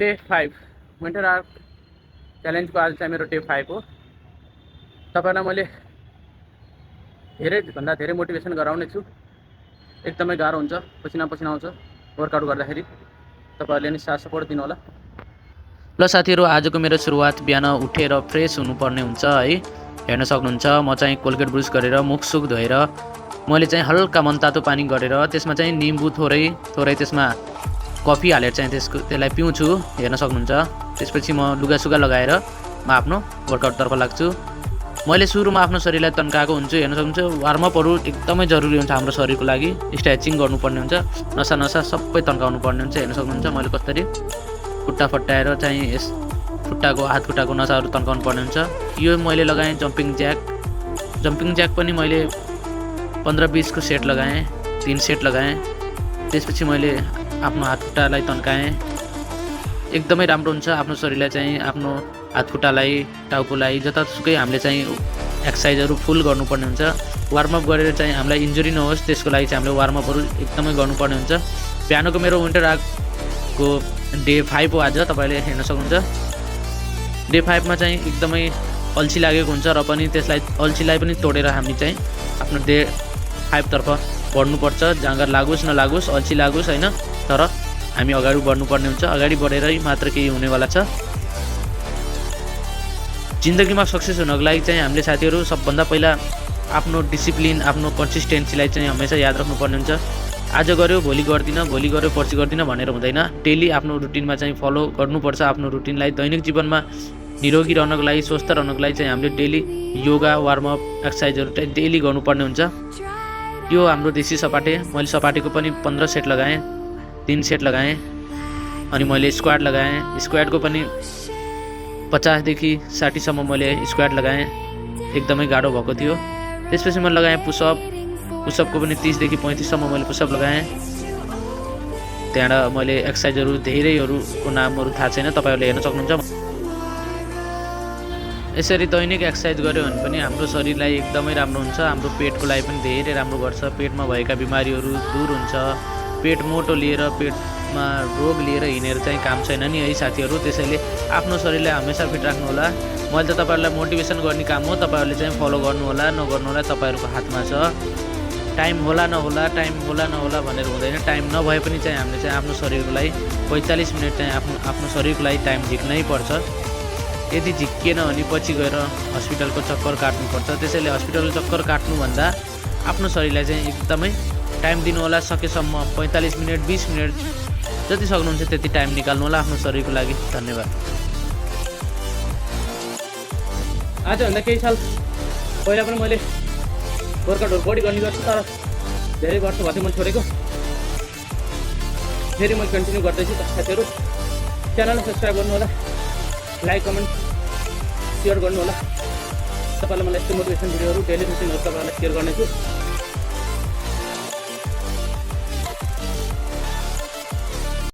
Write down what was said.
Day 5 winter arc च्यालेन्जको आज चाहिँ मेरो डे 5 हो। तपाईहरुलाई मैले धेरैभन्दा धेरै मोटिभेसन गराउने छु। एकदमै गाह्रो हुन्छ, पसिना पसिना आउँछ वर्कआउट गर्दाखेरि। तपाईहरुले नि साथ सपोर्ट दिनु होला। ल साथीहरु, आजको मेरो सुरुवात बिहान उठेर फ्रेस हुनुपर्ने हुन्छ है। हेर्न सक्नुहुन्छ म चाहिँ कोलगेट ब्रुस गरेर मुख सुख धोएर मैले चाहिँ हल्का मनतातो पानी गरेर त्यसमा चाहिँ निम्बु थोरै त्यसमा कफी हालेर चाहिँ त्यसलाई पिउँछु। हेर्न सक्नुहुन्छ। त्यसपछि म लुगासुगा लगाएर म आफ्नो वर्कआउटतर्फ लाग्छु। मैले सुरुमा आफ्नो शरीरलाई तन्काएको हुन्छु। हेर्न सक्नुहुन्छ। वार्मअपहरू एकदमै जरुरी हुन्छ हाम्रो शरीरको लागि। स्ट्रेचिङ गर्नुपर्ने हुन्छ, नसा सबै तन्काउनु पर्ने हुन्छ। हेर्न सक्नुहुन्छ मैले कसरी खुट्टा फट्टाएर चाहिँ यस खुट्टाको हात खुट्टाको नसाहरू तन्काउनु पर्ने हुन्छ। यो मैले लगाएँ जम्पिङ ज्याक पनि मैले 15-20 को सेट लगाएँ, 3 सेट लगाएँ। त्यसपछि मैले आफ्नो हात खुट्टालाई तन्काएँ। एकदमै राम्रो हुन्छ आफ्नो शरीरलाई चाहिँ, आफ्नो हात खुट्टालाई, टाउकोलाई, जतासुकै हामीले चाहिँ एक्सर्साइजहरू फुल गर्नुपर्ने हुन्छ। वार्मअप गरेर चाहिँ हामीलाई इन्जुरी नहोस् त्यसको लागि चाहिँ हामीले वार्मअपहरू एकदमै गर्नुपर्ने हुन्छ। बिहानको मेरो विन्टर आर्कको डे 5 हो आज। तपाईले हेर्न सक्नुहुन्छ। डे 5 मा चाहिँ एकदमै अल्छी लागेको हुन्छ र पनि त्यसलाई अल्छीलाई पनि तोडेर हामी चाहिँ आफ्नो डे 5 तर्फ बढ्नुपर्छ। जाँगर लागोस् नलागोस्, अल्छी लागोस् हैन, तर हामी अगाडि बढ्नुपर्ने हुन्छ। अगाडि बढेरै मात्र केही हुनेवाला छ। जिन्दगीमा सक्सेस हुनको लागि चाहिँ हामीले साथीहरु सबभन्दा पहिला आफ्नो डिसिप्लिन, आफ्नो कन्सिस्टेन्सीलाई चाहिँ हमेशा याद राख्नुपर्ने हुन्छ। आज गर्यो भोलि गर्दिन, भोलि गर्यो पर्सि गर्दिन भनेर हुँदैन। डेली आफ्नो रुटिनमा चाहिँ फलो गर्नुपर्छ। आफ्नो रुटिनलाई दैनिक जीवनमा निरोगी रहनको लागि, स्वस्थ रहनको लागि चाहिँ हामीले डेली योगा, वार्मअप, एक्सर्साइजहरू चाहिँ डेली गर्नुपर्ने हुन्छ। यो हाम्रो देशी सपाटे, मैले सपाटेको पनि 15 सेट लगाएँ, 3 सेट लगाएँ। अनि मैले स्क्वाड लगाएँ। स्क्वाडको पनि 50 देखि 60 सम्म मैले स्क्वाड लगाएँ। एकदमै गाह्रो भएको थियो। त्यसपछि मैले लगाएँ पुसअपको पनि 30 देखि 35 सम्म मैले पुसअप लगाएँ। त्यहाँबाट मैले एक्सर्साइजहरू धेरैहरूको नामहरू थाहा छैन, तपाईहरुले हेर्न सक्नुहुन्छ। यसरी दैनिक एक्सर्साइज गर्यो भने पनि हाम्रो शरीरलाई एकदमै राम्रो हुन्छ। हाम्रो पेटको लागि पनि धेरै राम्रो गर्छ। पेटमा भएका बिमारीहरू दूर हुन्छ। पेट मोटो लिएर, पेटमा रोग लिएर हिँडेर चाहिँ काम छैन नि है साथीहरु। त्यसैले आफ्नो शरीरलाई हमेशा फिट राख्नु होला। मैले त तपाईहरुलाई मोटिभेसन गर्ने काम हो। तपाईहरुले चाहिँ फलो गर्नु होला नगर्नु होला तपाईहरुको हातमा छ। टाइम होला नहोला भनेर हुँदैन। टाइम नभए पनि चाहिँ हामीले चाहिँ आफ्नो शरीरको लागि 45 मिनेट चाहिँ आफ्नो शरीरको लागि टाइम झिक्नै पर्छ। यदि झिकिएन भने पछि गएर हस्पिटलको चक्कर काट्नुपर्छ। त्यसैले हस्पिटलको चक्कर काट्नुभन्दा आफ्नो शरीरलाई चाहिँ एकदमै टाइम दिनु होला। सकेसम्म 45 मिनेट 20 मिनेट जति सक्नुहुन्छ त्यति टाइम निकाल्नु होला आफ्नो शरीरको लागि। धन्यवाद। आजभन्दा केही साल पहिला पनि मैले वर्कआउटहरू बढी गर्ने गर्छु, तर धेरै वर्ष भयो मैले छोडेको। फेरि मैले कन्टिन्यू गर्दैछु। साथीहरु च्यानललाई सब्स्क्राइब गर्नु होला, लाइक कमेन्ट सेयर गर्नु होला। तपाईहरुलाई मलाई यस्तो मोटिभेसन भिडियोहरू, डेली रुटिनहरू तपाईहरुलाई सेयर गर्नेछु।